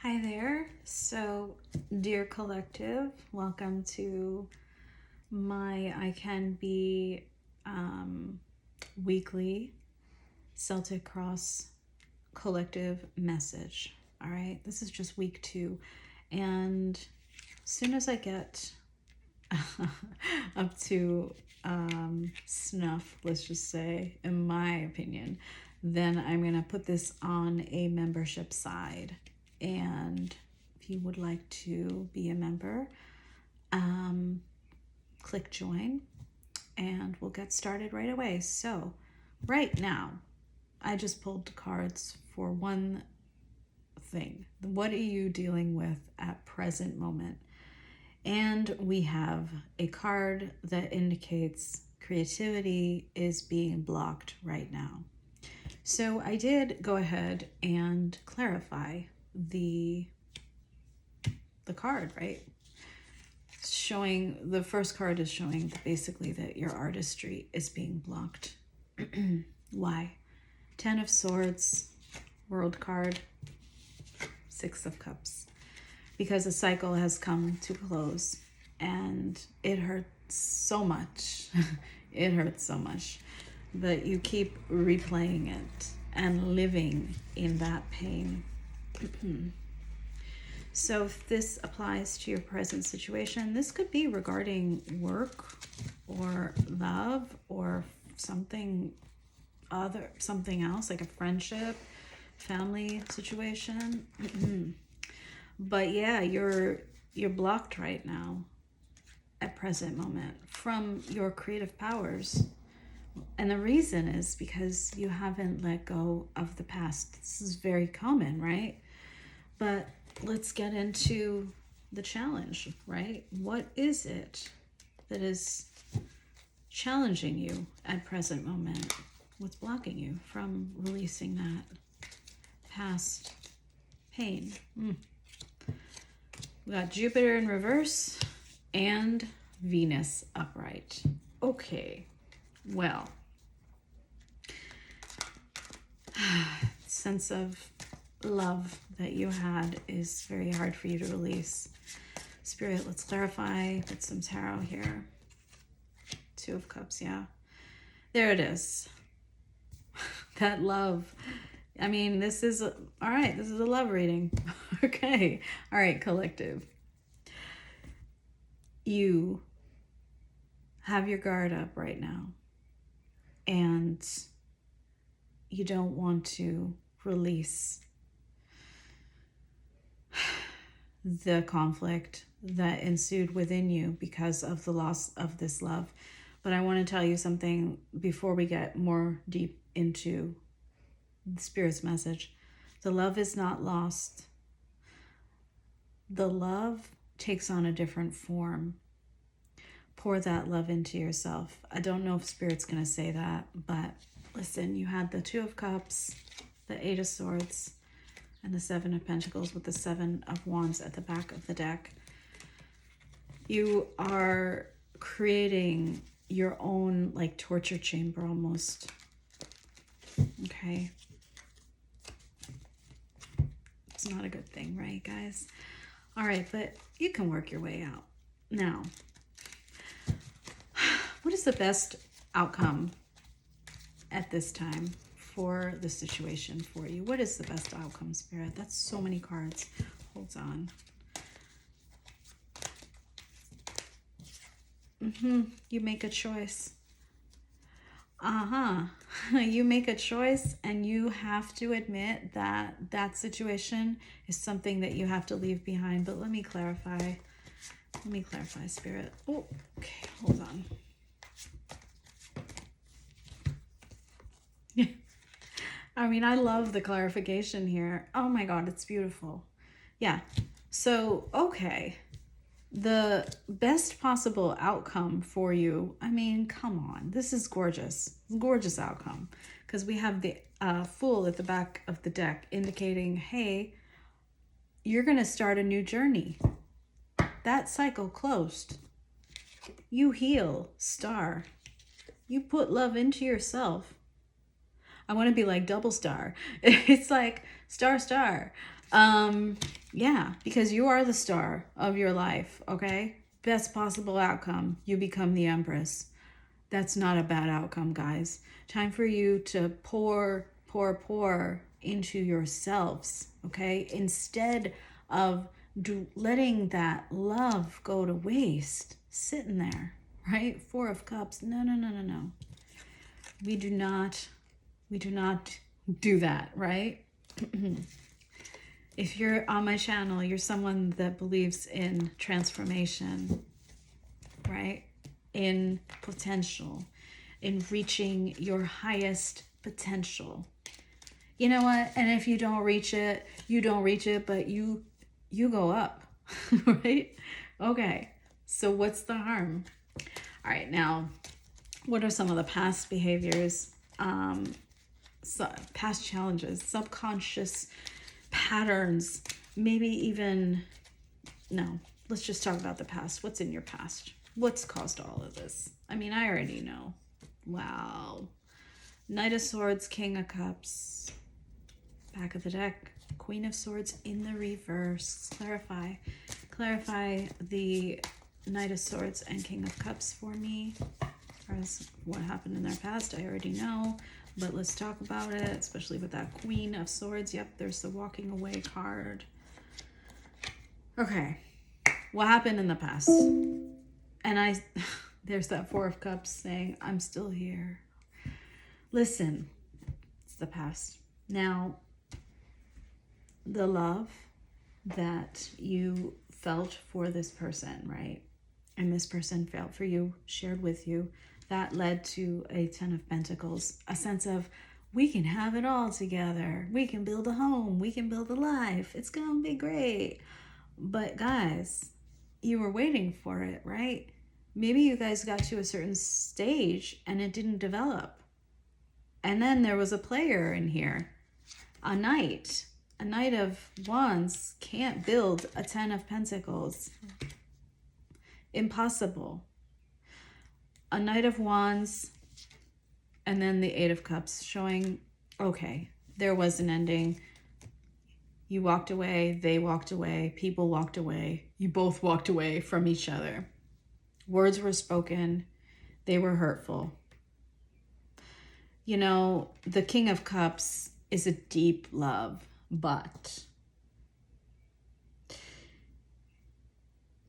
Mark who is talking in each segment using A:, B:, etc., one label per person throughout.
A: Hi there. So, dear collective, welcome to my I Can Be weekly Celtic Cross collective message. All right, this is just week 2, and as soon as I get up to snuff, let's just say, in my opinion, then I'm gonna put this on a membership side. And if you would like to be a member, click join and we'll get started right away. So right now, I just pulled cards for one thing. What are you dealing with at present moment? And we have a card that indicates creativity is being blocked right now. So I did go ahead and clarify the card, right? Showing the first card is showing basically that your artistry is being blocked. Why? 10 of Swords, World card, 6 of Cups. Because a cycle has come to close and it hurts so much. It hurts so much. But you keep replaying it and living in that pain. So if this applies to your present situation, this could be regarding work or love or something else, like a friendship, family situation. But yeah, you're blocked right now at present moment from your creative powers. And the reason is because you haven't let go of the past. This is very common, right? But let's get into the challenge, right? What is it that is challenging you at present moment? What's blocking you from releasing that past pain? We got Jupiter in reverse and Venus upright. Okay, well, sense of love that you had is very hard for you to release. Spirit, let's clarify. Put some tarot here. 2 of Cups, yeah. There it is. That love. I mean, this is all right. This is a love reading. Okay. All right, collective. You have your guard up right now, and you don't want to release the conflict that ensued within you because of the loss of this love. But I want to tell you something before we get more deep into the Spirit's message. The love is not lost. The love takes on a different form. Pour that love into yourself. I don't know if Spirit's going to say that, but listen, you had the 2 of Cups, the 8 of Swords, and the 7 of Pentacles with the 7 of Wands at the back of the deck. You are creating your own like torture chamber almost. Okay. It's not a good thing, right, guys? All right, but you can work your way out. Now, what is the best outcome at this time for the situation for you? What is the best outcome, Spirit? That's so many cards. Hold on. You make a choice. You make a choice, and you have to admit that that situation is something that you have to leave behind. But let me clarify. Let me clarify, Spirit. Oh, okay. Hold on. I mean, I love the clarification here. Oh my God, it's beautiful. Yeah. So, okay. The best possible outcome for you, I mean, come on. This is gorgeous. Gorgeous outcome. Because we have the Fool at the back of the deck indicating, hey, you're going to start a new journey. That cycle closed. You heal, star. You put love into yourself. I want to be like double star. It's like star, star. Yeah, because you are the star of your life, okay? Best possible outcome, you become the empress. That's not a bad outcome, guys. Time for you to pour into yourselves, okay? Instead of letting that love go to waste, sitting there, right? Four of Cups. No, no, no, no, no. We do not do that, right? If you're on my channel, you're someone that believes in transformation, right? In potential, in reaching your highest potential. You know what? And if you don't reach it, you don't reach it, but you go up, right? Okay. So what's the harm? All right. Now, what are some of the past behaviors, past challenges, subconscious patterns, maybe even, no, let's just talk about the past. What's in your past? What's caused all of this? I mean, I already know. Wow. Knight of Swords, King of Cups, back of the deck, Queen of Swords in the reverse. Clarify the Knight of Swords and King of Cups for me. As what happened in their past, I already know, but let's talk about it, especially with that Queen of Swords. Yep, there's the walking away card. Okay, what happened in the past? And there's that Four of Cups saying, I'm still here. Listen, it's the past. Now, the love that you felt for this person, right? And this person felt for you, shared with you, that led to a Ten of Pentacles, a sense of, we can have it all together. We can build a home. We can build a life. It's going to be great. But guys, you were waiting for it, right? Maybe you guys got to a certain stage and it didn't develop. And then there was a player in here, a knight. A Knight of Wands can't build a Ten of Pentacles. Impossible. A Knight of Wands and then the Eight of Cups showing, okay, there was an ending. You walked away, they walked away, people walked away. You both walked away from each other. Words were spoken. They were hurtful. You know, the King of Cups is a deep love, but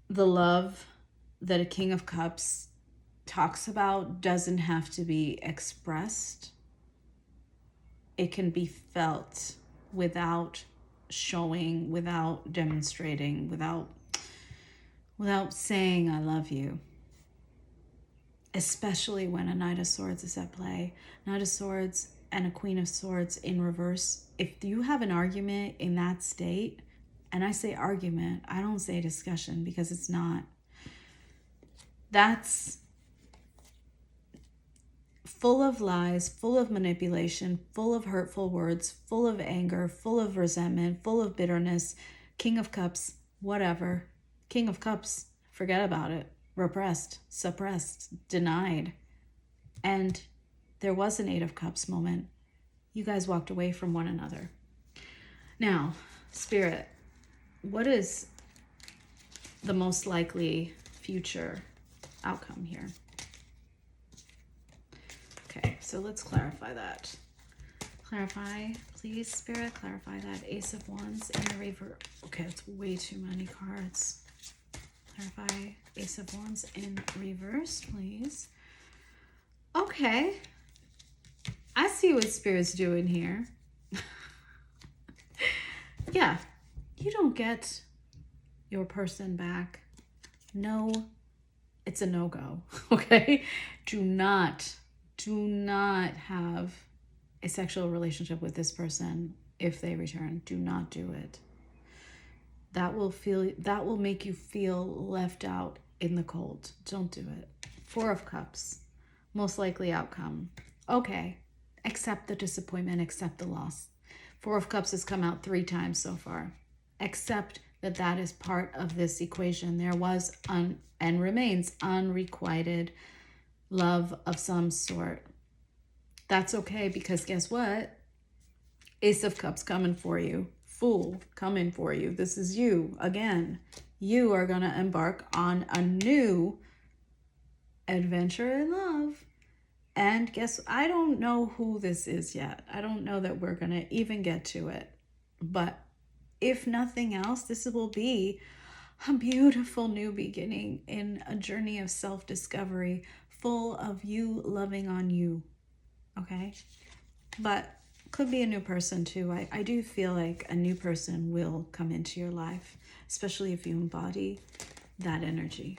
A: the love that a King of Cups talks about doesn't have to be expressed. It can be felt without showing, without demonstrating, without saying I love you. Especially when a Knight of Swords is at play. Knight of Swords and a Queen of Swords in reverse. If you have an argument in that state, and I say argument, I don't say discussion because it's not. That's full of lies, full of manipulation, full of hurtful words, full of anger, full of resentment, full of bitterness. King of Cups, whatever. King of Cups, forget about it. Repressed, suppressed, denied. And there was an Eight of Cups moment. You guys walked away from one another. Now, Spirit, what is the most likely future outcome here? Okay, so let's clarify that. Clarify, please, Spirit, clarify that. Ace of Wands in the reverse. Okay, that's way too many cards. Clarify Ace of Wands in reverse, please. Okay. I see what Spirit's doing here. Yeah, you don't get your person back. No, it's a no-go, okay? Do not have a sexual relationship with this person if they return. Do not do it. That will make you feel left out in the cold. Don't do it. Four of Cups, most likely outcome. Okay, accept the disappointment, accept the loss. Four of Cups has come out 3 times so far. Accept that is part of this equation. There was and remains unrequited love of some sort. That's okay, because guess what? Ace of Cups coming for you. Fool coming for you. This is you again. You are going to embark on a new adventure in love. And guess, I don't know who this is yet. I don't know that we're going to even get to it. But if nothing else, this will be a beautiful new beginning in a journey of self-discovery, full of you loving on you. Okay? But could be a new person too. I do feel like a new person will come into your life, especially if you embody that energy.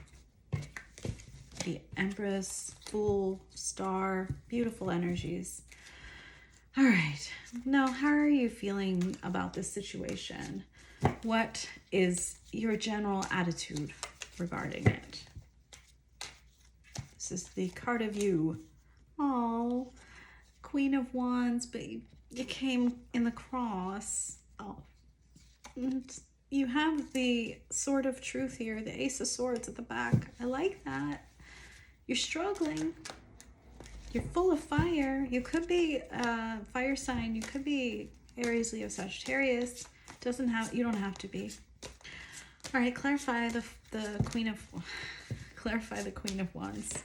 A: The Empress, Fool, Star, beautiful energies. All right. Now, how are you feeling about this situation? What is your general attitude regarding it? This is the card of you. Oh, Queen of Wands, but you came in the cross. Oh, and you have the Sword of Truth here, the Ace of Swords at the back. I like that. You're struggling. You're full of fire. You could be a fire sign. You could be Aries, Leo, Sagittarius. You don't have to be. All right, clarify the Queen of Wands.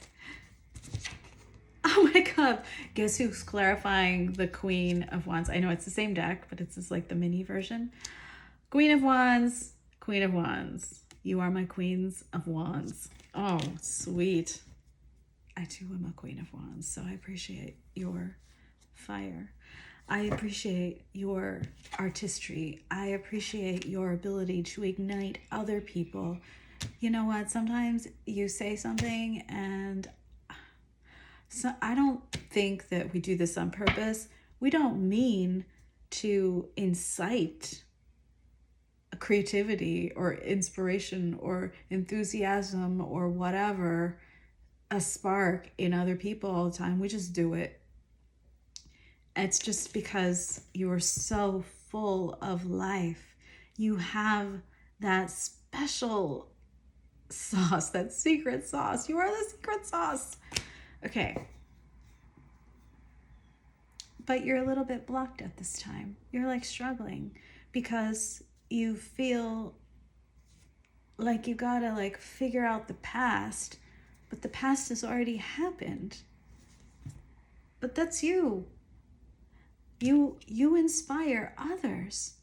A: Oh my God. Guess who's clarifying the Queen of Wands? I know it's the same deck, but it's just like the mini version. Queen of Wands, Queen of Wands. You are my Queens of Wands. Oh, sweet. I too am a Queen of Wands, so I appreciate your fire. I appreciate your artistry. I appreciate your ability to ignite other people. You know what? Sometimes you say something and so I don't think that we do this on purpose. We don't mean to incite creativity or inspiration or enthusiasm or whatever, a spark in other people all the time. We just do it. It's just because you're so full of life. You have that special sauce, that secret sauce. You are the secret sauce. Okay. But you're a little bit blocked at this time. You're like struggling because you feel like you gotta like figure out the past, but the past has already happened. But that's you. You inspire others.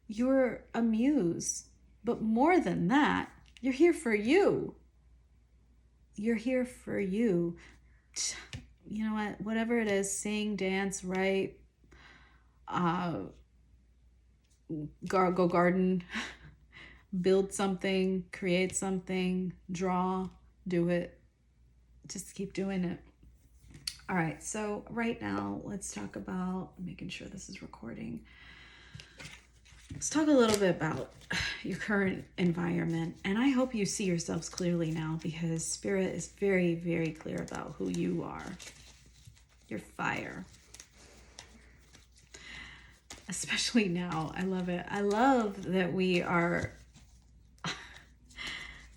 A: You're a muse. But more than that, you're here for you. You're here for you. You know what? Whatever it is, sing, dance, write, go garden, build something, create something, draw, do it. Just keep doing it. All right, so right now, let's talk about making sure this is recording. Let's talk a little bit about your current environment. And I hope you see yourselves clearly now because Spirit is very, very clear about who you are. You're fire. Especially now. I love it. I love that we are,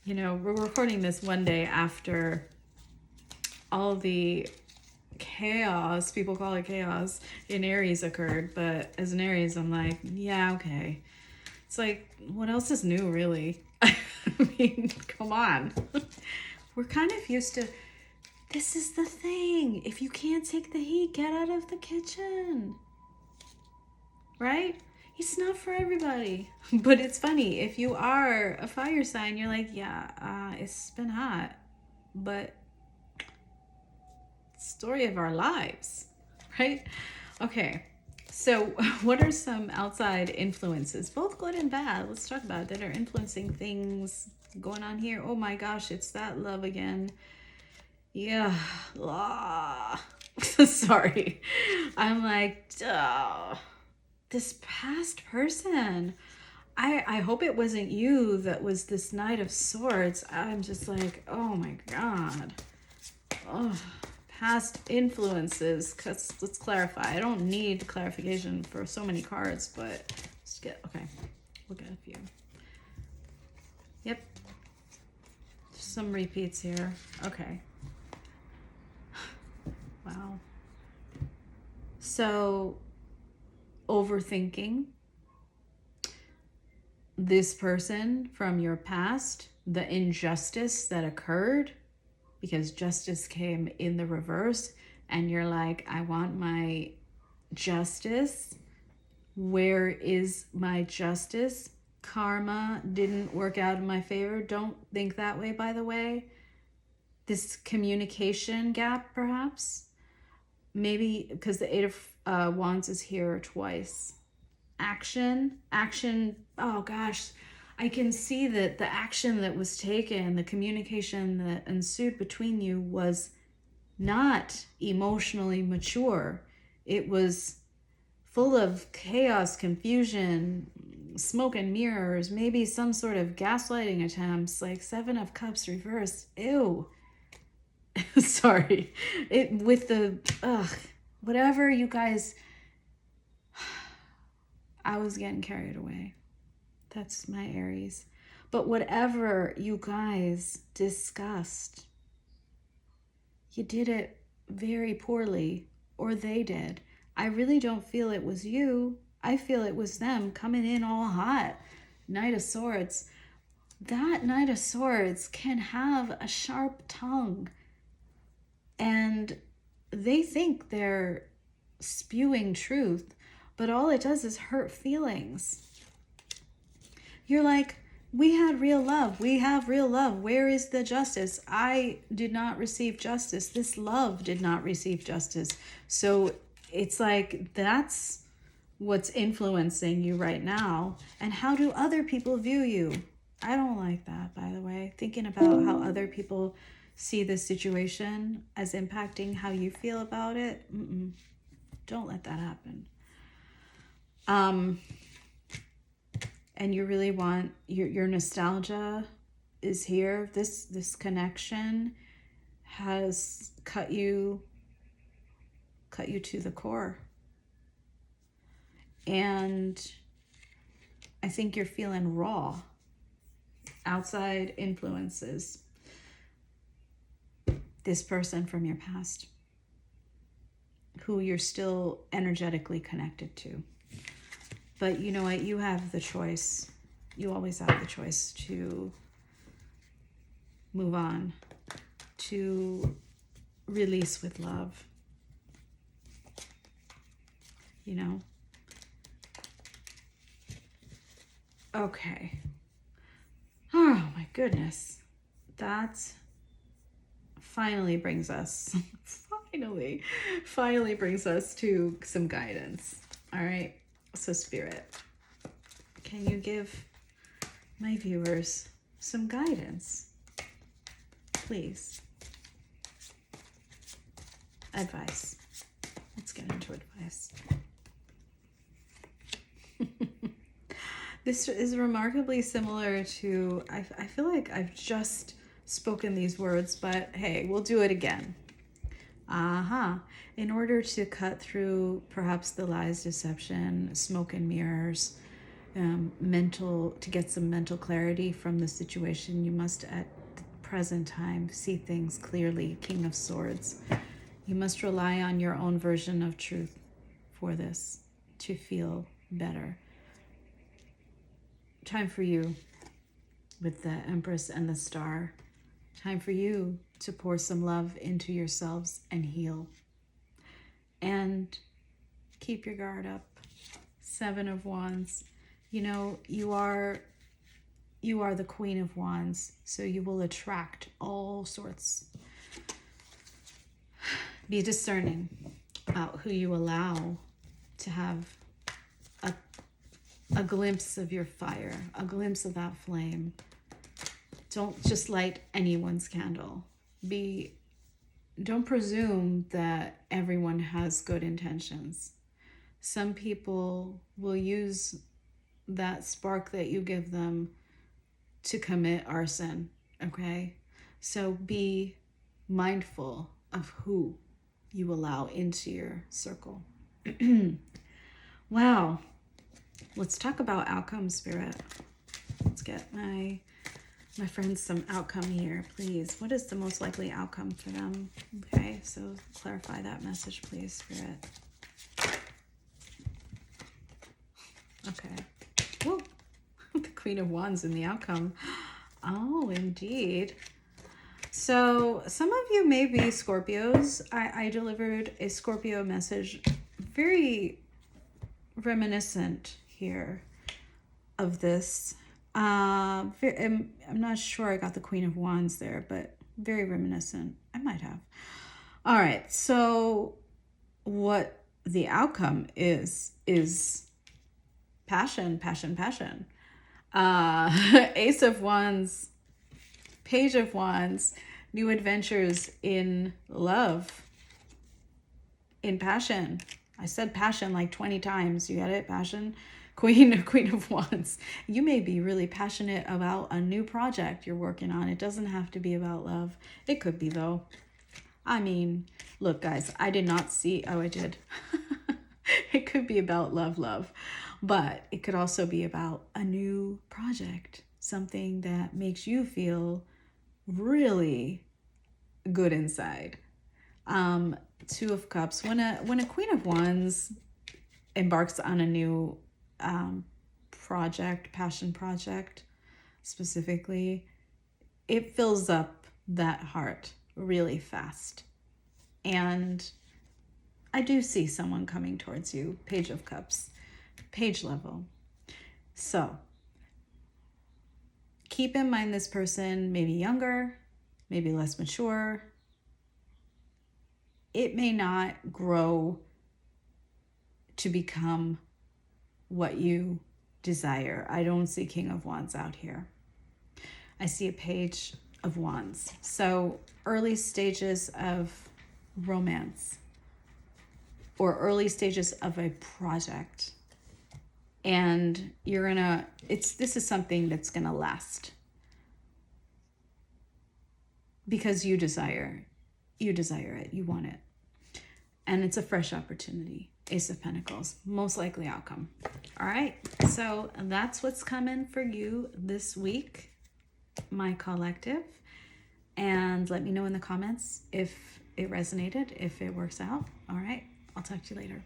A: you know, we're recording this one day after all the chaos, people call it chaos, in Aries occurred. But as an Aries, I'm like, yeah, okay. It's like, what else is new, really? I mean, come on. We're kind of used to, this is the thing. If you can't take the heat, get out of the kitchen. Right? It's not for everybody. But it's funny. If you are a fire sign, you're like, yeah, it's been hot. But story of our lives, right? Okay, so what are some outside influences, both good and bad, let's talk about it, that are influencing things going on here? Oh my gosh, it's that love again. Yeah. Sorry. I'm like, this past person. I hope it wasn't you that was this Knight of Swords. I'm just like, oh my God. Oh. Past influences, because let's clarify. I don't need clarification for so many cards, but let's get, okay, we'll get a few. Yep. Some repeats here. Okay. Wow. So, overthinking, this person from your past, the injustice that occurred, because justice came in the reverse, and you're like, I want my justice. Where is my justice? Karma didn't work out in my favor. Don't think that way, by the way. This communication gap, perhaps. Maybe because the Eight of Wands is here twice. Action. Oh gosh, I can see that the action that was taken, the communication that ensued between you was not emotionally mature. It was full of chaos, confusion, smoke and mirrors, maybe some sort of gaslighting attempts, like Seven of Cups reversed. Ew. Sorry. It with the whatever you guys, I was getting carried away. That's my Aries. But whatever you guys discussed, you did it very poorly, or they did. I really don't feel it was you. I feel it was them coming in all hot. Knight of Swords. That Knight of Swords can have a sharp tongue. And they think they're spewing truth, but all it does is hurt feelings. You're like, we had real love. We have real love. Where is the justice? I did not receive justice. This love did not receive justice. So it's like, that's what's influencing you right now. And how do other people view you? I don't like that, by the way. Thinking about how other people see this situation as impacting how you feel about it. Don't let that happen. And you really want, your nostalgia is here. This connection has cut you to the core. And I think you're feeling raw. Outside influences. This person from your past, who you're still energetically connected to. But you know what? You have the choice. You always have the choice to move on, to release with love. You know? Okay. Oh my goodness. That finally brings us, finally brings us to some guidance. All right. So Spirit, can you give my viewers some guidance, please? Advice. Let's get into advice. This is remarkably similar to, I feel like I've just spoken these words, but hey, we'll do it again. In order to cut through perhaps the lies, deception, smoke and mirrors, to get some mental clarity from the situation, you must at the present time see things clearly. King of Swords. You must rely on your own version of truth for this to feel better. Time for you with the Empress and the Star. Time for you to pour some love into yourselves and heal. And keep your guard up. Seven of Wands. You know, you are the Queen of Wands, so you will attract all sorts. Be discerning about who you allow to have a glimpse of your fire, a glimpse of that flame. Don't just light anyone's candle. Don't presume that everyone has good intentions. Some people will use that spark that you give them to commit arson, okay? So be mindful of who you allow into your circle. Wow. Let's talk about outcome, Spirit. Let's get my friends some outcome here, please. What is the most likely outcome for them? Okay, so clarify that message, please, Spirit. Okay. Whoa. The Queen Queen of Wands in the outcome. Oh, indeed. So some of you may be Scorpios. I delivered a Scorpio message, very reminiscent here of this. I'm not sure I got the Queen of Wands there, but very reminiscent. I might have. All right, so what the outcome is passion, passion, passion. Ace of Wands, Page of Wands, new adventures in love, in passion. I said passion like 20 times. You get it? Passion. Queen of Wands. You may be really passionate about a new project you're working on. It doesn't have to be about love. It could be, though. I mean, look, guys, I did not see... Oh, I did. It could be about love. But it could also be about a new project. Something that makes you feel really good inside. Two of Cups. When a Queen of Wands embarks on a new project, passion project specifically, it fills up that heart really fast. And I do see someone coming towards you. Page of Cups, page level. So keep in mind this person may be younger, maybe less mature. It may not grow to become what you desire. I don't see King of Wands out here. I see a Page of Wands. So early stages of romance or early stages of a project. And this is something that's gonna last because you desire it, you want it. And it's a fresh opportunity. Ace of Pentacles, most likely outcome. All right, so that's what's coming for you this week, my collective. And let me know in the comments if it resonated, if it works out. All right, I'll talk to you later.